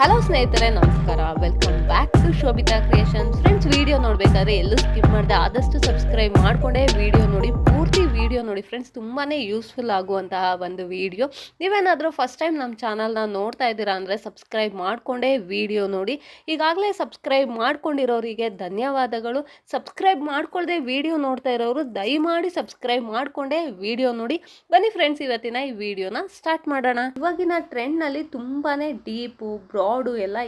Hello ಸ್ನೇಹಿತರೆ, ನಮಸ್ಕಾರ. Welcome back to Shobhita creations. Friends, video ನೋಡಬೇಕಾದ್ರೆ ಎಲ್ಲೂ ಸ್ಕಿಪ್ ಮಾಡದೆ ಆದಷ್ಟು ಸಬ್ಸ್ಕ್ರೈಬ್ ಮಾಡಿಕೊಂಡೇ ವಿಡಿಯೋ ನೋಡಿ, ಪೂರ್ತಿ ವಿಡಿಯೋ ನೋಡಿ ಫ್ರೆಂಡ್ಸ್. ತುಂಬಾ ಯೂಸ್ಫುಲ್ ಆಗುವಂತಹ ಒಂದು ವಿಡಿಯೋ. ನೀವೇನಾದರೂ ಫಸ್ಟ್ ಟೈಮ್ ನಮ್ಮ ಚಾನಲ್ನ ನೋಡ್ತಾ ಇದ್ದೀರಾ ಅಂದರೆ ಸಬ್ಸ್ಕ್ರೈಬ್ ಮಾಡಿಕೊಂಡೇ ವಿಡಿಯೋ ನೋಡಿ. ಈಗಾಗಲೇ ಸಬ್ಸ್ಕ್ರೈಬ್ ಮಾಡ್ಕೊಂಡಿರೋರಿಗೆ ಧನ್ಯವಾದಗಳು. ಸಬ್ಸ್ಕ್ರೈಬ್ ಮಾಡ್ಕೊಳ್ಳದೆ ವಿಡಿಯೋ ನೋಡ್ತಾ ಇರೋರು ದಯಮಾಡಿ ಸಬ್ಸ್ಕ್ರೈಬ್ ಮಾಡಿಕೊಂಡೇ ವಿಡಿಯೋ ನೋಡಿ. ಬನ್ನಿ ಫ್ರೆಂಡ್ಸ್, ಇವತ್ತಿನ ಈ ವಿಡಿಯೋನ ಸ್ಟಾರ್ಟ್ ಮಾಡೋಣ. ಇವಾಗಿನ ಟ್ರೆಂಡ್ನಲ್ಲಿ ತುಂಬಾ ಡೀಪು ಬ್ರಾಡು ಎಲ್ಲ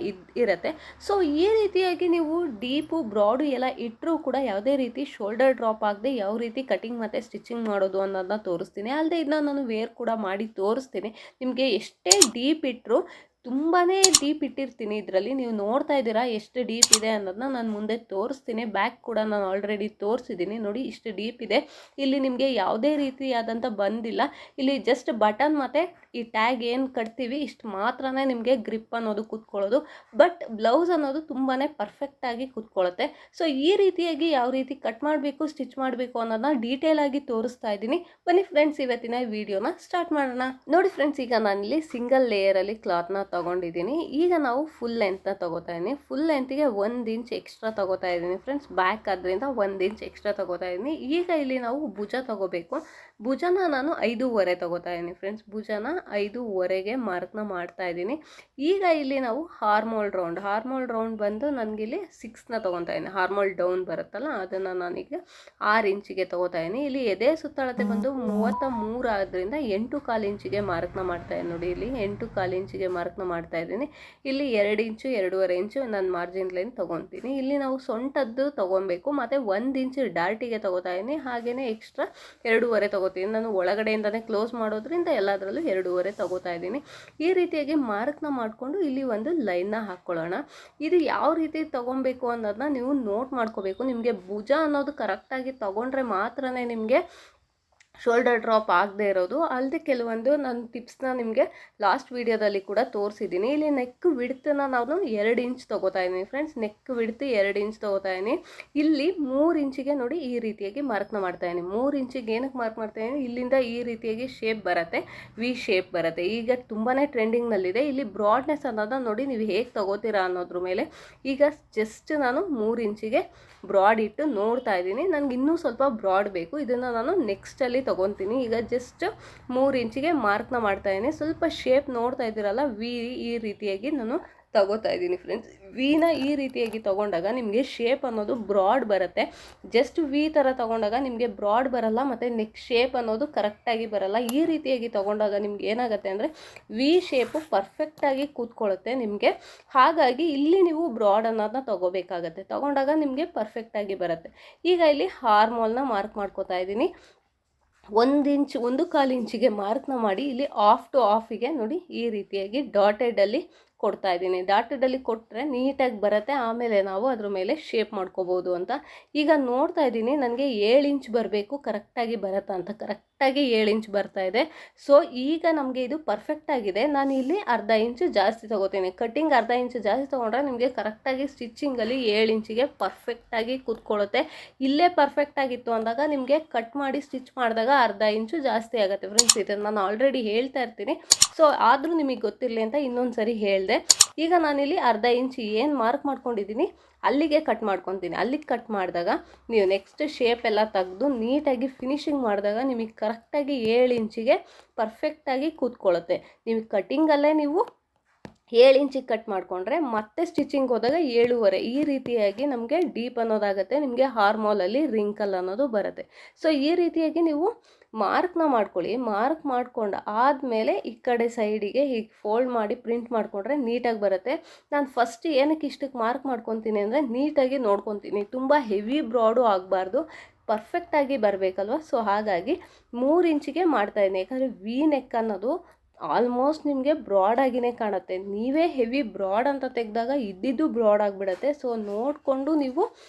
ಇರುತ್ತೆ. ಸೊ ಈ ರೀತಿಯಾಗಿ ನೀವು ಡೀಪು ಬ್ರಾಡು ಎಲ್ಲ ಇಟ್ಟರೂ ಕೂಡ ಯಾವುದೇ ರೀತಿ ಶೋಲ್ಡರ್ ಡ್ರಾಪ್ ಆಗದೆ ಯಾವ ರೀತಿ ಕಟಿಂಗ್ ಮತ್ತು ಸ್ಟಿಚಿಂಗ್ ಮಾಡೋದು ಅನ್ನೋದನ್ನ ತೋರಿಸ್ತೀನಿ. ಅಲ್ಲದೆ ಇದನ್ನ ನಾನು ವೇರ್ ಕೂಡ ಮಾಡಿ ತೋರಿಸ್ತೀನಿ. ನಿಮಗೆ ಎಷ್ಟೇ ಡೀಪ್ ಇಟ್ಟರು, ತುಂಬಾ ಡೀಪ್ ಇಟ್ಟಿರ್ತೀನಿ ಇದರಲ್ಲಿ. ನೀವು ನೋಡ್ತಾ ಇದ್ದೀರಾ ಎಷ್ಟು ಡೀಪ್ ಇದೆ ಅನ್ನೋದನ್ನ ನಾನು ಮುಂದೆ ತೋರಿಸ್ತೀನಿ. ಬ್ಯಾಕ್ ಕೂಡ ನಾನು ಆಲ್ರೆಡಿ ತೋರಿಸಿದ್ದೀನಿ ನೋಡಿ, ಇಷ್ಟು ಡೀಪ್ ಇದೆ. ಇಲ್ಲಿ ನಿಮಗೆ ಯಾವುದೇ ರೀತಿಯಾದಂಥ ಬಂದಿಲ್ಲ. ಇಲ್ಲಿ ಜಸ್ಟ್ ಬಟನ್ ಮತ್ತು ಈ ಟ್ಯಾಗ್ ಏನು ಕಟ್ತೀವಿ ಇಷ್ಟು ಮಾತ್ರನೇ ನಿಮಗೆ ಗ್ರಿಪ್ ಅನ್ನೋದು ಕೂತ್ಕೊಳ್ಳೋದು. ಬಟ್ ಬ್ಲೌಸ್ ಅನ್ನೋದು ತುಂಬಾ ಪರ್ಫೆಕ್ಟಾಗಿ ಕೂತ್ಕೊಳ್ಳುತ್ತೆ. ಸೊ ಈ ರೀತಿಯಾಗಿ ಯಾವ ರೀತಿ ಕಟ್ ಮಾಡಬೇಕು, ಸ್ಟಿಚ್ ಮಾಡಬೇಕು ಅನ್ನೋದನ್ನ ಡೀಟೇಲ್ ಆಗಿ ತೋರಿಸ್ತಾ ಇದ್ದೀನಿ. ಬನ್ನಿ ಫ್ರೆಂಡ್ಸ್, ಇವತ್ತಿನ ವಿಡಿಯೋನ ಸ್ಟಾರ್ಟ್ ಮಾಡೋಣ. ನೋಡಿ ಫ್ರೆಂಡ್ಸ್, ಈಗ ನಾನಿಲ್ಲಿ ಸಿಂಗಲ್ ಲೇಯರಲ್ಲಿ ಕ್ಲಾತ್ನ ತಗೊಂಡಿದ್ದೀನಿ. ಈಗ ನಾವು ಫುಲ್ ಲೆಂತ್ನ ತಗೋತಾ ಇದ್ದೀನಿ. ಫುಲ್ ಲೆಂತ್ಗೆ 1 ಇಂಚ್ ಎಕ್ಸ್ಟ್ರಾ ತಗೋತಾ ಇದ್ದೀನಿ ಫ್ರೆಂಡ್ಸ್. ಬ್ಯಾಕ್ ಆದ್ದರಿಂದ 1 ಇಂಚ್ ಎಕ್ಸ್ಟ್ರಾ ತಗೋತಾ ಇದ್ದೀನಿ. ಈಗ ಇಲ್ಲಿ ನಾವು ಭುಜ ತಗೋಬೇಕು. ಭುಜನ ನಾನು 5.5 ತಗೋತಾ ಇದ್ದೀನಿ ಫ್ರೆಂಡ್ಸ್. ಭುಜನ 5.5ಗೆ ಮಾರ್ಕ್ನ ಮಾಡ್ತಾ ಇದ್ದೀನಿ. ಈಗ ಇಲ್ಲಿ ನಾವು ಹಾರ್ಮೋಲ್ ರೌಂಡ್ ಬಂದು ನನಗಿಲ್ಲಿ 6ನ ತೊಗೊತಾ ಇದ್ದೀನಿ. ಹಾರ್ಮೋಲ್ ಡೌನ್ ಬರುತ್ತಲ್ಲ ಅದನ್ನು ನಾನೀಗ 6 ಇಂಚಿಗೆ ತೊಗೋತಾ ಇದ್ದೀನಿ. ಇಲ್ಲಿ ಎದೆ ಸುತ್ತಳತೆ ಬಂದು 33 ಆದ್ದರಿಂದ 8.25 ಇಂಚಿಗೆ ಮಾರ್ಕ್ನ ಮಾಡ್ತಾ ಇದ್ದೀನಿ. ನೋಡಿ, ಇಲ್ಲಿ 8.25 ಇಂಚಿಗೆ ಮಾರ್ಕ್ನ ಮಾಡ್ತಾ ಇದ್ದೀನಿ. ಇಲ್ಲಿ 2 ಇಂಚು 2.5 ಇಂಚು ನಾನು ಮಾರ್ಜಿನ್ ಲೈನ್ ತೊಗೊತೀನಿ. ಇಲ್ಲಿ ನಾವು ಸೊಂಟದ್ದು ತೊಗೊಬೇಕು ಮತ್ತು 1 ಇಂಚು ಡಾರ್ಟಿಗೆ ತೊಗೋತಾ ಇದ್ದೀನಿ. ಹಾಗೆಯೇ ಎಕ್ಸ್ಟ್ರಾ 2.5 ತೊಗೋತೀನಿ. ನಾನು ಒಳಗಡೆಯಿಂದನೇ ಕ್ಲೋಸ್ ಮಾಡೋದ್ರಿಂದ ಎಲ್ಲದರಲ್ಲೂ 2.5 ತೊಗೋತಾ ಇದ್ದೀನಿ. ಈ ರೀತಿಯಾಗಿ ಮಾರ್ಕ್ನ ಮಾಡಿಕೊಂಡು ಇಲ್ಲಿ ಒಂದು ಲೈನ್ನ ಹಾಕ್ಕೊಳ್ಳೋಣ. ಇದು ಯಾವ ರೀತಿ ತೊಗೊಬೇಕು ಅನ್ನೋದನ್ನ ನೀವು ನೋಟ್ ಮಾಡ್ಕೋಬೇಕು. ನಿಮಗೆ ಭುಜ ಅನ್ನೋದು ಕರೆಕ್ಟಾಗಿ ತೊಗೊಂಡ್ರೆ ಮಾತ್ರನೇ ನಿಮಗೆ ಶೋಲ್ಡರ್ ಡ್ರಾಪ್ ಆಗದೆ ಇರೋದು. ಅಲ್ಲದೆ ಕೆಲವೊಂದು ನಾನು ಟಿಪ್ಸ್ನ ನಿಮಗೆ ಲಾಸ್ಟ್ ವೀಡಿಯೋದಲ್ಲಿ ಕೂಡ ತೋರಿಸಿದ್ದೀನಿ. ಇಲ್ಲಿ ನೆಕ್ ವಿಡ್ತನ್ನ ನಾನು 2 ಇಂಚ್ ತೊಗೋತಾ ಇದ್ದೀನಿ ಫ್ರೆಂಡ್ಸ್. ನೆಕ್ ವಿಡ್ತ್ 2 ಇಂಚ್ ತೊಗೋತಾ ಇದ್ದೀನಿ. ಇಲ್ಲಿ 3 ಇಂಚಿಗೆ ನೋಡಿ ಈ ರೀತಿಯಾಗಿ ಮಾರ್ಕ್ನ ಮಾಡ್ತಾ ಇದ್ದೀನಿ. 3 ಇಂಚಿಗೆ ಏನಕ್ಕೆ ಮಾರ್ಕ್ ಮಾಡ್ತಾ ಇದ್ದೀನಿ, ಇಲ್ಲಿಂದ ಈ ರೀತಿಯಾಗಿ ಶೇಪ್ ಬರುತ್ತೆ, ವಿ ಶೇಪ್ ಬರುತ್ತೆ. ಈಗ ತುಂಬಾ ಟ್ರೆಂಡಿಂಗ್ನಲ್ಲಿದೆ. ಇಲ್ಲಿ ಬ್ರಾಡ್ನೆಸ್ ಅನ್ನೋದನ್ನ ನೋಡಿ ನೀವು ಹೇಗೆ ತೊಗೋತೀರಾ ಅನ್ನೋದ್ರ ಮೇಲೆ. ಈಗ ಜಸ್ಟ್ ನಾನು 3 ಇಂಚಿಗೆ ಬ್ರಾಡ್ ಇಟ್ಟು ನೋಡ್ತಾ ಇದ್ದೀನಿ. ನನಗೆ ಇನ್ನೂ ಸ್ವಲ್ಪ ಬ್ರಾಡ್ ಬೇಕು. ಇದನ್ನು ನಾನು ನೆಕ್ಸ್ಟಲ್ಲಿ ತೊಗೊತೀನಿ. ಈಗ ಜಸ್ಟ್ 3 ಇಂಚಿಗೆ ಮಾರ್ಕ್ನ ಮಾಡ್ತಾ ಇದ್ದೀನಿ. ಸ್ವಲ್ಪ ಶೇಪ್ ನೋಡ್ತಾ ಇದ್ದೀರಲ್ಲ, ವಿ ಈ ರೀತಿಯಾಗಿ ನಾನು ತಗೋತಾ ಇದ್ದೀನಿ ಫ್ರೆಂಡ್ಸ್. ವಿನ ಈ ರೀತಿಯಾಗಿ ತೊಗೊಂಡಾಗ ನಿಮಗೆ ಶೇಪ್ ಅನ್ನೋದು ಬ್ರಾಡ್ ಬರುತ್ತೆ. ಜಸ್ಟ್ ವಿ ಥರ ತೊಗೊಂಡಾಗ ನಿಮಗೆ ಬ್ರಾಡ್ ಬರಲ್ಲ ಮತ್ತು ನೆಕ್ ಶೇಪ್ ಅನ್ನೋದು ಕರೆಕ್ಟಾಗಿ ಬರಲ್ಲ. ಈ ರೀತಿಯಾಗಿ ತೊಗೊಂಡಾಗ ನಿಮ್ಗೆ ಏನಾಗುತ್ತೆ ಅಂದರೆ ವಿ ಶೇಪು ಪರ್ಫೆಕ್ಟಾಗಿ ಕೂತ್ಕೊಳ್ಳುತ್ತೆ ನಿಮಗೆ. ಹಾಗಾಗಿ ಇಲ್ಲಿ ನೀವು ಬ್ರಾಡ್ ಅನ್ನೋದನ್ನ ತೊಗೋಬೇಕಾಗತ್ತೆ. ತೊಗೊಂಡಾಗ ನಿಮಗೆ ಪರ್ಫೆಕ್ಟಾಗಿ ಬರುತ್ತೆ. ಈಗ ಇಲ್ಲಿ ಹಾರ್ಮೋಲ್ನ ಮಾರ್ಕ್ ಮಾಡ್ಕೋತಾ ಇದ್ದೀನಿ. 1 ಇಂಚ್ 1.25 ಇಂಚಿಗೆ ಮಾರ್ಕ್ನ ಮಾಡಿ ಇಲ್ಲಿ ಆಫ್ ಟು ಆಫಿಗೆ ನೋಡಿ ಈ ರೀತಿಯಾಗಿ ಡಾಟೆಡಲ್ಲಿ ಕೊಡ್ತಾ ಇದ್ದೀನಿ. ಡಾಟೆಡಲ್ಲಿ ಕೊಟ್ಟರೆ ನೀಟಾಗಿ ಬರುತ್ತೆ. ಆಮೇಲೆ ನಾವು ಅದ್ರ ಮೇಲೆ ಶೇಪ್ ಮಾಡ್ಕೋಬೋದು ಅಂತ. ಈಗ ನೋಡ್ತಾ ಇದ್ದೀನಿ ನನಗೆ 7 ಇಂಚ್ ಬರಬೇಕು, ಕರೆಕ್ಟಾಗಿ ಬರುತ್ತಾ ಅಂತ. ಕರೆಕ್ಟಾಗಿ 7 ಇಂಚ್ ಬರ್ತಾ ಇದೆ. ಸೊ ಈಗ ನಮಗೆ ಇದು ಪರ್ಫೆಕ್ಟಾಗಿದೆ. ನಾನು ಇಲ್ಲಿ ಅರ್ಧ ಇಂಚು ಜಾಸ್ತಿ ತೊಗೋತೀನಿ. ಕಟ್ಟಿಂಗ್ ಅರ್ಧ ಇಂಚು ಜಾಸ್ತಿ ತೊಗೊಂಡ್ರೆ ನಿಮಗೆ ಕರೆಕ್ಟಾಗಿ ಸ್ಟಿಚ್ಚಿಂಗಲ್ಲಿ 7 ಇಂಚಿಗೆ ಪರ್ಫೆಕ್ಟಾಗಿ ಕೂತ್ಕೊಳ್ಳುತ್ತೆ. ಇಲ್ಲೇ ಪರ್ಫೆಕ್ಟಾಗಿತ್ತು ಅಂದಾಗ ನಿಮಗೆ ಕಟ್ ಮಾಡಿ ಸ್ಟಿಚ್ ಮಾಡಿದಾಗ ಅರ್ಧ ಇಂಚು ಜಾಸ್ತಿ ಆಗುತ್ತೆ ಫ್ರೆಂಡ್ಸ್. ಇದನ್ನು ನಾನು ಆಲ್ರೆಡಿ ಹೇಳ್ತಾ ಇರ್ತೀನಿ. ಸೊ ಆದರೂ ನಿಮಗೆ ಗೊತ್ತಿರಲಿ ಅಂತ ಇನ್ನೊಂದು ಸರಿ ಹೇಳಿದೆ. ಈಗ ನಾನಿಲ್ಲಿ ಅರ್ಧ ಇಂಚ್ ಏನು ಮಾರ್ಕ್ ಮಾಡ್ಕೊಂಡಿದ್ದೀನಿ ಅಲ್ಲಿಗೆ ಕಟ್ ಮಾಡ್ಕೊತೀನಿ. ಅಲ್ಲಿಗೆ ಕಟ್ ಮಾಡಿದಾಗ ನೀವು ನೆಕ್ಸ್ಟ್ ಶೇಪ್ ಎಲ್ಲ ತೆಗೆದು ನೀಟಾಗಿ ಫಿನಿಶಿಂಗ್ ಮಾಡಿದಾಗ ನಿಮಗೆ ಕರೆಕ್ಟಾಗಿ 7 ಇಂಚಿಗೆ ಪರ್ಫೆಕ್ಟಾಗಿ ಕೂತ್ಕೊಳ್ಳುತ್ತೆ. ನೀವು ಕಟ್ಟಿಂಗಲ್ಲೇ ನೀವು 7 ಇಂಚಿಗೆ ಕಟ್ ಮಾಡಿಕೊಂಡ್ರೆ ಮತ್ತೆ ಸ್ಟಿಚಿಂಗ್ ಹೋದಾಗ 7.5 ಈ ರೀತಿಯಾಗಿ ನಮಗೆ ಡೀಪ್ ಅನ್ನೋದಾಗುತ್ತೆ. ನಿಮಗೆ ಹಾರ್ಮೋಲಲ್ಲಿ ರಿಂಕಲ್ ಅನ್ನೋದು ಬರುತ್ತೆ. ಸೊ ಈ ರೀತಿಯಾಗಿ ನೀವು ಮಾರ್ಕ್ನ ಮಾಡ್ಕೊಳ್ಳಿ. ಮಾರ್ಕ್ ಮಾಡ್ಕೊಂಡು ಆದಮೇಲೆ ಈ ಕಡೆ ಸೈಡಿಗೆ ಹೀಗೆ ಫೋಲ್ಡ್ ಮಾಡಿ ಪ್ರಿಂಟ್ ಮಾಡಿಕೊಂಡ್ರೆ ನೀಟಾಗಿ ಬರುತ್ತೆ. ನಾನು ಫಸ್ಟ್ ಏನಕ್ಕೆ ಇಷ್ಟಕ್ಕೆ ಮಾರ್ಕ್ ಮಾಡ್ಕೊತೀನಿ ಅಂದರೆ ನೀಟಾಗಿ ನೋಡ್ಕೊತೀನಿ. ತುಂಬ ಹೆವಿ ಬ್ರಾಡು ಆಗಬಾರ್ದು, ಪರ್ಫೆಕ್ಟಾಗಿ ಬರಬೇಕಲ್ವ. ಸೊ ಹಾಗಾಗಿ 3 ಇಂಚಿಗೆ ಮಾಡ್ತಾಯಿದ್ದೀನಿ. ಯಾಕಂದರೆ ವಿ ನೆಕ್ ಅನ್ನೋದು ಆಲ್ಮೋಸ್ಟ್ ನಿಮಗೆ ಬ್ರಾಡ್ ಆಗಿನೇ ಕಾಣುತ್ತೆ. ನೀವೇ ಹೆವಿ ಬ್ರಾಡ್ ಅಂತ ತೆಗೆದಾಗ ಇದ್ದಿದ್ದು ಬ್ರಾಡ್ ಆಗಿಬಿಡುತ್ತೆ. ಸೊ ನೋಡಿಕೊಂಡು ನೀವು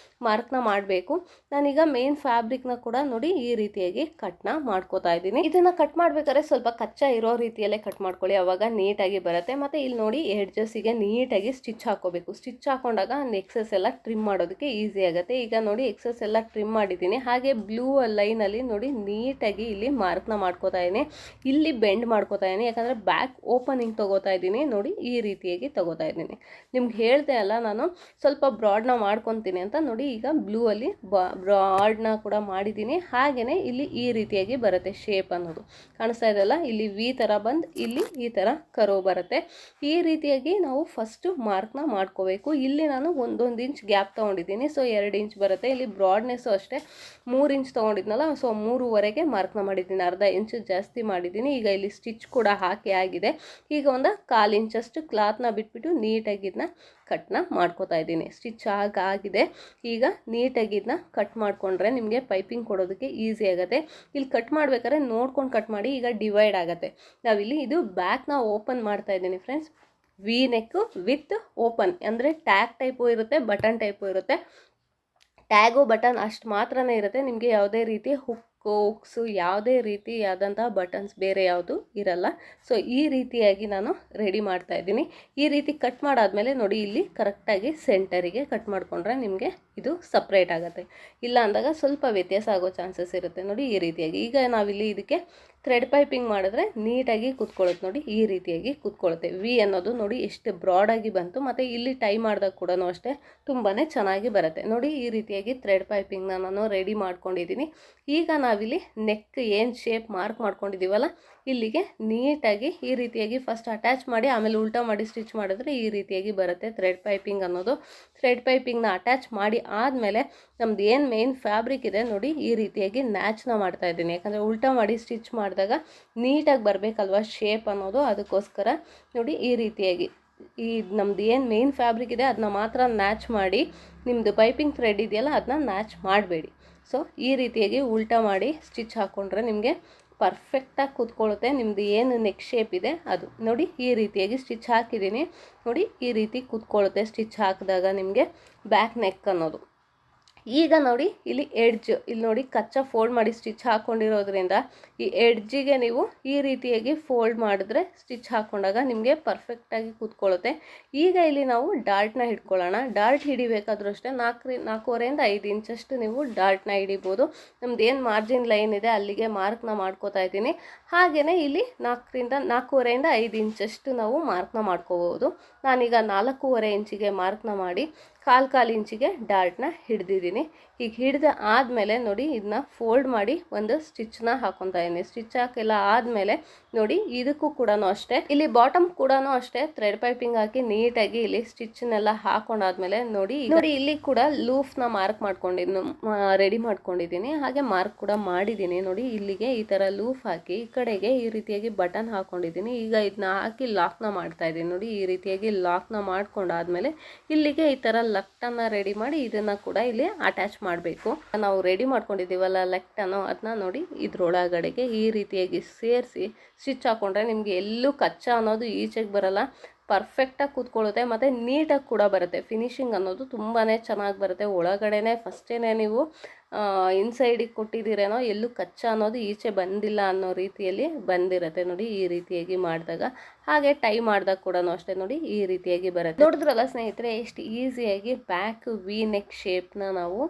ಮಾರ್ಕ್ನ ಮಾಡಬೇಕು. ನಾನೀಗ ಮೇನ್ ಫ್ಯಾಬ್ರಿಕ್ನ ಕೂಡ ನೋಡಿ ಈ ರೀತಿಯಾಗಿ ಕಟ್ನ ಮಾಡ್ಕೋತಾ ಇದ್ದೀನಿ. ಇದನ್ನು ಕಟ್ ಮಾಡಬೇಕಾದ್ರೆ ಸ್ವಲ್ಪ ಕಚ್ಚಾ ಇರೋ ರೀತಿಯಲ್ಲೇ ಕಟ್ ಮಾಡ್ಕೊಳ್ಳಿ, ಅವಾಗ ನೀಟಾಗಿ ಬರುತ್ತೆ. ಮತ್ತು ಇಲ್ಲಿ ನೋಡಿ ಎಡ್ಜಸ್ಸಿಗೆ ನೀಟಾಗಿ ಸ್ಟಿಚ್ ಹಾಕೋಬೇಕು. ಸ್ಟಿಚ್ ಹಾಕೊಂಡಾಗ ಎಕ್ಸಸ್ ಎಲ್ಲ ಟ್ರಿಮ್ ಮಾಡೋದಕ್ಕೆ ಈಸಿ ಆಗುತ್ತೆ. ಈಗ ನೋಡಿ ಎಕ್ಸಸ್ ಎಲ್ಲ ಟ್ರಿಮ್ ಮಾಡಿದ್ದೀನಿ. ಹಾಗೆ ಬ್ಲೂ ಲೈನಲ್ಲಿ ನೋಡಿ ನೀಟಾಗಿ ಇಲ್ಲಿ ಮಾರ್ಕ್ನ ಮಾಡ್ಕೋತಾ ಇದ್ದೀನಿ. ಇಲ್ಲಿ ಬೆಂಡ್ ಮಾಡ್ಕೋತಾ ಇದ್ದೀನಿ. ಯಾಕಂದರೆ ಬ್ಯಾಕ್ ಓಪನಿಂಗ್ ತೊಗೋತಾ ಇದ್ದೀನಿ ನೋಡಿ, ಈ ರೀತಿಯಾಗಿ ತೊಗೋತಾ ಇದ್ದೀನಿ. ನಿಮ್ಗೆ ಹೇಳ್ದೆ ಅಲ್ಲ ನಾನು ಸ್ವಲ್ಪ ಬ್ರಾಡ್ನ ಮಾಡ್ಕೊತೀನಿ ಅಂತ. ನೋಡಿ ಈಗ ಬ್ಲೂ ಅಲ್ಲಿ ಬ್ರಾಡ್ನ ಕೂಡ ಮಾಡಿದ್ದೀನಿ. ಹಾಗೆಯೇ ಇಲ್ಲಿ ಈ ರೀತಿಯಾಗಿ ಬರುತ್ತೆ ಶೇಪ್ ಅನ್ನೋದು ಕಾಣಿಸ್ತಾ ಇದೆಯಲ್ಲ, ಇಲ್ಲಿ ವಿ ಥರ ಬಂದು ಇಲ್ಲಿ ಈ ಥರ ಕರ್ವ್ ಬರುತ್ತೆ. ಈ ರೀತಿಯಾಗಿ ನಾವು ಫಸ್ಟು ಮಾರ್ಕ್ನ ಮಾಡ್ಕೋಬೇಕು. ಇಲ್ಲಿ ನಾನು 1 ಇಂಚ್ ಗ್ಯಾಪ್ ತೊಗೊಂಡಿದ್ದೀನಿ, ಸೊ 2 ಇಂಚ್ ಬರುತ್ತೆ. ಇಲ್ಲಿ ಬ್ರಾಡ್ನೆಸ್ಸು ಅಷ್ಟೇ 3 ಇಂಚ್ ತೊಗೊಂಡಿದ್ನಲ್ಲ, ಸೊ 3.5ಗೆ ಮಾರ್ಕ್ನ ಮಾಡಿದ್ದೀನಿ, ಅರ್ಧ ಇಂಚು ಜಾಸ್ತಿ ಮಾಡಿದ್ದೀನಿ. ಈಗ ಇಲ್ಲಿ ಸ್ಟಿಚ್ ಕೂಡ ಹಾಕಿ ಆಗಿದೆ. ಈಗ ಒಂದು 1/4 ಇಂಚಷ್ಟು ಕ್ಲಾತ್ನ ಬಿಟ್ಬಿಟ್ಟು ನೀಟಾಗಿ ಇದನ್ನ ಕಟ್ನ ಮಾಡ್ಕೋತಾ ಇದ್ದೀನಿ. ಸ್ಟಿಚ್ ಆಗಿದೆ. ಈಗ ನೀಟಾಗಿ ಇದನ್ನ ಕಟ್ ಮಾಡಿಕೊಂಡ್ರೆ ನಿಮಗೆ ಪೈಪಿಂಗ್ ಕೊಡೋದಕ್ಕೆ ಈಸಿ ಆಗುತ್ತೆ. ಇಲ್ಲಿ ಕಟ್ ಮಾಡ್ಬೇಕಾದ್ರೆ ನೋಡ್ಕೊಂಡು ಕಟ್ ಮಾಡಿ, ಈಗ ಡಿವೈಡ್ ಆಗುತ್ತೆ. ನಾವಿಲ್ಲಿ ಇದು ಬ್ಯಾಕ್ನ ಓಪನ್ ಮಾಡ್ತಾ ಇದ್ದೀನಿ friends. V neck with open ಅಂದರೆ ಟ್ಯಾಗ್ ಟೈಪು ಇರುತ್ತೆ, ಬಟನ್ ಟೈಪು ಇರುತ್ತೆ. ಟ್ಯಾಗು ಬಟನ್ ಅಷ್ಟು ಮಾತ್ರನೇ ಇರುತ್ತೆ, ನಿಮಗೆ ಯಾವುದೇ ರೀತಿ ಹುಕ್ಸು ಯಾವುದೇ ರೀತಿಯಾದಂತಹ ಬಟನ್ಸ್ ಬೇರೆ ಯಾವುದು ಇರಲ್ಲ. ಸೊ ಈ ರೀತಿಯಾಗಿ ನಾನು ರೆಡಿ ಮಾಡ್ತಾ ಇದ್ದೀನಿ. ಈ ರೀತಿ ಕಟ್ ಮಾಡಾದ್ಮೇಲೆ ನೋಡಿ ಇಲ್ಲಿ ಕರೆಕ್ಟಾಗಿ ಸೆಂಟರಿಗೆ ಕಟ್ ಮಾಡಿಕೊಂಡ್ರೆ ನಿಮಗೆ ಇದು ಸಪ್ರೇಟ್ ಆಗುತ್ತೆ. ಇಲ್ಲ ಅಂದಾಗ ಸ್ವಲ್ಪ ವ್ಯತ್ಯಾಸ ಆಗೋ ಚಾನ್ಸಸ್ ಇರುತ್ತೆ. ನೋಡಿ ಈ ರೀತಿಯಾಗಿ ಈಗ ನಾವಿಲ್ಲಿ ಇದಕ್ಕೆ ಥ್ರೆಡ್ ಪೈಪಿಂಗ್ ಮಾಡಿದ್ರೆ ನೀಟಾಗಿ ಕೂತ್ಕೊಳ್ಳುತ್ತೆ. ನೋಡಿ ಈ ರೀತಿಯಾಗಿ ಕೂತ್ಕೊಳ್ಳುತ್ತೆ. ವಿ ಅನ್ನೋದು ನೋಡಿ ಎಷ್ಟು ಬ್ರಾಡಾಗಿ ಬಂತು, ಮತ್ತು ಇಲ್ಲಿ ಟೈ ಮಾಡಿದಾಗ ಕೂಡ ಅಷ್ಟೇ ತುಂಬಾ ಚೆನ್ನಾಗಿ ಬರುತ್ತೆ. ನೋಡಿ ಈ ರೀತಿಯಾಗಿ ಥ್ರೆಡ್ ಪೈಪಿಂಗ್ನ ನಾನು ರೆಡಿ ಮಾಡ್ಕೊಂಡಿದ್ದೀನಿ. ಈಗ ನಾವಿಲ್ಲಿ ನೆಕ್ ಏನು ಶೇಪ್ ಮಾರ್ಕ್ ಮಾಡ್ಕೊಂಡಿದ್ದೀವಲ್ಲ ಇಲ್ಲಿಗೆ ನೀಟಾಗಿ ಈ ರೀತಿಯಾಗಿ ಫಸ್ಟ್ ಅಟ್ಯಾಚ್ ಮಾಡಿ ಆಮೇಲೆ ಉಲ್ಟಾ ಮಾಡಿ ಸ್ಟಿಚ್ ಮಾಡಿದ್ರೆ ಈ ರೀತಿಯಾಗಿ ಬರುತ್ತೆ ಥ್ರೆಡ್ ಪೈಪಿಂಗ್ ಅನ್ನೋದು. ಥ್ರೆಡ್ ಪೈಪಿಂಗ್ನ ಅಟ್ಯಾಚ್ ಮಾಡಿ ಆದಮೇಲೆ ನಮ್ದು ಏನು ಮೇನ್ ಫ್ಯಾಬ್ರಿಕ್ ಇದೆ ನೋಡಿ ಈ ರೀತಿಯಾಗಿ ನ್ಯಾಚ್ನ ಮಾಡ್ತಾ ಇದ್ದೀನಿ. ಯಾಕಂದರೆ ಉಲ್ಟಾ ಮಾಡಿ ಸ್ಟಿಚ್ ಮಾಡಿದಾಗ ನೀಟಾಗಿ ಬರಬೇಕಲ್ವ ಶೇಪ್ ಅನ್ನೋದು, ಅದಕ್ಕೋಸ್ಕರ ನೋಡಿ ಈ ರೀತಿಯಾಗಿ ಈ ನಮ್ದು ಏನು ಮೇನ್ ಫ್ಯಾಬ್ರಿಕ್ ಇದೆ ಅದನ್ನ ಮಾತ್ರ ನ್ಯಾಚ್ ಮಾಡಿ, ನಿಮ್ಮದು ಪೈಪಿಂಗ್ ಥ್ರೆಡ್ ಇದೆಯಲ್ಲ ಅದನ್ನ ನ್ಯಾಚ್ ಮಾಡಬೇಡಿ. ಸೊ ಈ ರೀತಿಯಾಗಿ ಉಲ್ಟಾ ಮಾಡಿ ಸ್ಟಿಚ್ ಹಾಕ್ಕೊಂಡ್ರೆ ನಿಮಗೆ ಪರ್ಫೆಕ್ಟಾಗಿ ಕೂತ್ಕೊಳ್ಳುತ್ತೆ. ನಿಮ್ಮದು ಏನು ನೆಕ್ ಶೇಪ್ ಇದೆ ಅದು ನೋಡಿ ಈ ರೀತಿಯಾಗಿ ಸ್ಟಿಚ್ ಹಾಕಿದ್ದೀನಿ. ನೋಡಿ ಈ ರೀತಿ ಕೂತ್ಕೊಳ್ಳುತ್ತೆ ಸ್ಟಿಚ್ ಹಾಕಿದಾಗ ನಿಮಗೆ ಬ್ಯಾಕ್ ನೆಕ್ ಅನ್ನೋದು. ಈಗ ನೋಡಿ ಇಲ್ಲಿ ಎಡ್ಜ್, ಇಲ್ಲಿ ನೋಡಿ ಕಚ್ಚಾ ಫೋಲ್ಡ್ ಮಾಡಿ ಸ್ಟಿಚ್ ಹಾಕ್ಕೊಂಡಿರೋದ್ರಿಂದ ಈ ಎಡ್ಜಿಗೆ ನೀವು ಈ ರೀತಿಯಾಗಿ ಫೋಲ್ಡ್ ಮಾಡಿದ್ರೆ ಸ್ಟಿಚ್ ಹಾಕ್ಕೊಂಡಾಗ ನಿಮಗೆ ಪರ್ಫೆಕ್ಟಾಗಿ ಕೂತ್ಕೊಳ್ಳುತ್ತೆ. ಈಗ ಇಲ್ಲಿ ನಾವು ಡಾರ್ಟ್ನ ಹಿಡ್ಕೊಳ್ಳೋಣ. ಡಾರ್ಟ್ ಹಿಡಿಬೇಕಾದ್ರೂ ಅಷ್ಟೇ 4.5 ಇಂಚಷ್ಟು ನೀವು ಡಾರ್ಟ್ನ ಹಿಡಿಬೋದು. ನಮ್ದು ಏನು ಮಾರ್ಜಿನ್ ಲೈನ್ ಇದೆ ಅಲ್ಲಿಗೆ ಮಾರ್ಕ್ನ ಮಾಡ್ಕೋತಾ ಇದ್ದೀನಿ. ಹಾಗೆಯೇ ಇಲ್ಲಿ 4.5 ಇಂಚಷ್ಟು ನಾವು ಮಾರ್ಕ್ನ ಮಾಡ್ಕೋಬೋದು. ನಾನೀಗ 4.5 ಇಂಚಿಗೆ ಮಾರ್ಕ್ನ ಮಾಡಿ 1/4 ಇಂಚಿಗೆ ಡಾರ್ಟ್ನ ಹಿಡ್ದಿದ್ದೀನಿ. ಈಗ ಹಿಡ್ದು ಆದಮೇಲೆ ನೋಡಿ ಇದನ್ನ ಫೋಲ್ಡ್ ಮಾಡಿ ಒಂದು ಸ್ಟಿಚ್ನ ಹಾಕೊತಾ ಇದ್ದೀನಿ. ಸ್ಟಿಚ್ ಹಾಕೆಲ್ಲ ಆದಮೇಲೆ ನೋಡಿ ಇದಕ್ಕೂ ಕೂಡ ಅಷ್ಟೇ, ಇಲ್ಲಿ ಬಾಟಮ್ ಕೂಡ ಅಷ್ಟೇ ಥ್ರೆಡ್ ಪೈಪಿಂಗ್ ಹಾಕಿ ನೀಟಾಗಿ ಇಲ್ಲಿ ಸ್ಟಿಚ್ನೆಲ್ಲ ಹಾಕೊಂಡಾದ್ಮೇಲೆ ನೋಡಿ ಇಲ್ಲಿ ಕೂಡ ಲೂಫ್ನ ಮಾರ್ಕ್ ಮಾಡ್ಕೊಂಡಿದ್ದೀನಿ, ರೆಡಿ ಮಾಡ್ಕೊಂಡಿದ್ದೀನಿ. ಹಾಗೆ ಮಾರ್ಕ್ ಕೂಡ ಮಾಡಿದ್ದೀನಿ. ನೋಡಿ ಇಲ್ಲಿಗೆ ಈ ಥರ ಲೂಫ್ ಹಾಕಿ ಈ ಕಡೆಗೆ ಈ ರೀತಿಯಾಗಿ ಬಟನ್ ಹಾಕೊಂಡಿದ್ದೀನಿ. ಈಗ ಇದನ್ನ ಹಾಕಿ ಲಾಕ್ನ ಮಾಡ್ತಾ ಇದ್ದೀನಿ. ನೋಡಿ ಈ ರೀತಿಯಾಗಿ ಲಾಕ್ನ ಮಾಡ್ಕೊಂಡಾದ್ಮೇಲೆ ಇಲ್ಲಿಗೆ ಈ ಥರ ಲಕ್ಟನ್ನು ರೆಡಿ ಮಾಡಿ ಇದನ್ನು ಕೂಡ ಇಲ್ಲಿ ಅಟ್ಯಾಚ್ ಮಾಡಬೇಕು. ನಾವು ರೆಡಿ ಮಾಡ್ಕೊಂಡಿದ್ದೀವಲ್ಲ ಲಕ್ಟನ್ನು, ಅದನ್ನ ನೋಡಿ ಇದ್ರೊಳಗಡೆಗೆ ಈ ರೀತಿಯಾಗಿ ಸೇರಿಸಿ ಸ್ಟಿಚ್ ಹಾಕ್ಕೊಂಡ್ರೆ ನಿಮಗೆ ಎಲ್ಲೂ ಕಚ್ಚಾ ಅನ್ನೋದು ಈಚೆಗೆ ಬರಲ್ಲ, ಪರ್ಫೆಕ್ಟಾಗಿ ಕೂತ್ಕೊಳ್ಳುತ್ತೆ ಮತ್ತು ನೀಟಾಗಿ ಕೂಡ ಬರುತ್ತೆ. ಫಿನಿಶಿಂಗ್ ಅನ್ನೋದು ತುಂಬಾ ಚೆನ್ನಾಗಿ ಬರುತ್ತೆ. ಒಳಗಡೆನೆ ಫಸ್ಟೇ ನೀವು ಇನ್ಸೈಡಿಗೆ ಕೊಟ್ಟಿದ್ದೀರೇನೋ ಎಲ್ಲೂ ಕಚ್ಚಾ ಅನ್ನೋದು ಈಚೆ ಬಂದಿಲ್ಲ ಅನ್ನೋ ರೀತಿಯಲ್ಲಿ ಬಂದಿರುತ್ತೆ. ನೋಡಿ ಈ ರೀತಿಯಾಗಿ ಮಾಡಿದಾಗ, ಹಾಗೆ ಟೈ ಮಾಡಿದಾಗ ಕೂಡ ಅಷ್ಟೇ ನೋಡಿ ಈ ರೀತಿಯಾಗಿ ಬರುತ್ತೆ. ನೋಡಿದ್ರಲ್ಲ ಸ್ನೇಹಿತರೆ ಎಷ್ಟು ಈಸಿಯಾಗಿ ಬ್ಯಾಕ್ ವಿ ನೆಕ್ ಶೇಪ್ನ ನಾವು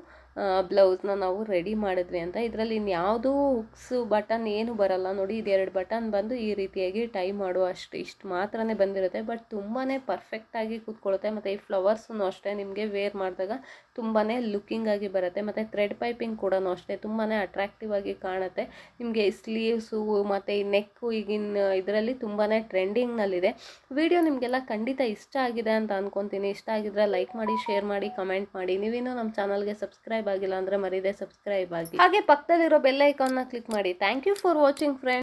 ಬ್ಲೌಸ್ನ ನಾವು ರೆಡಿ ಮಾಡಿದ್ವಿ ಅಂತ. ಇದರಲ್ಲಿ ಇನ್ಯಾವುದೂ ಹುಕ್ಸು ಬಟನ್ ಏನು ಬರಲ್ಲ. ನೋಡಿ ಇದು 2 ಬಟನ್ ಬಂದು ಈ ರೀತಿಯಾಗಿ ಟೈ ಮಾಡುವ ಇಷ್ಟು ಮಾತ್ರನೇ ಬಂದಿರುತ್ತೆ. ಬಟ್ ತುಂಬಾ ಪರ್ಫೆಕ್ಟಾಗಿ ಕೂತ್ಕೊಳ್ಳುತ್ತೆ. ಮತ್ತು ಈ ಫ್ಲವರ್ಸನ್ನು ಅಷ್ಟೇ ನಿಮಗೆ ವೇರ್ ಮಾಡಿದಾಗ ತುಂಬಾ ಲುಕ್ಕಿಂಗ್ ಆಗಿ ಬರುತ್ತೆ. ಮತ್ತು ಥ್ರೆಡ್ ಪೈಪಿಂಗ್ ಕೂಡ ಅಷ್ಟೇ ತುಂಬಾ ಅಟ್ರಾಕ್ಟಿವ್ ಆಗಿ ಕಾಣುತ್ತೆ. ನಿಮಗೆ ಸ್ಲೀವ್ಸು ಮತ್ತು ಈ ನೆಕ್ಕು ಈಗಿನ ಇದರಲ್ಲಿ ತುಂಬಾ ಟ್ರೆಂಡಿಂಗ್ನಲ್ಲಿದೆ. ವಿಡಿಯೋ ನಿಮಗೆಲ್ಲ ಖಂಡಿತ ಇಷ್ಟ ಆಗಿದೆ ಅಂತ ಅಂದ್ಕೊತೀನಿ. ಇಷ್ಟ ಆಗಿದ್ರೆ ಲೈಕ್ ಮಾಡಿ, ಶೇರ್ ಮಾಡಿ, ಕಮೆಂಟ್ ಮಾಡಿ. ನೀವಿನ್ನೂ ನಮ್ಮ ಚಾನಲ್ಗೆ ಸಬ್ಸ್ಕ್ರೈಬ್ ಆಗಿಲ್ಲ ಅಂದರೆ ಮರೀದೆ ಸಬ್ಸ್ಕ್ರೈಬ್ ಆಗಿ. ಹಾಗೆ ಪಕ್ಕದಲ್ಲಿರೋ ಬೆಲ್ ಐಕಾನ್ನ ಕ್ಲಿಕ್ ಮಾಡಿ. Thank you for watching friends.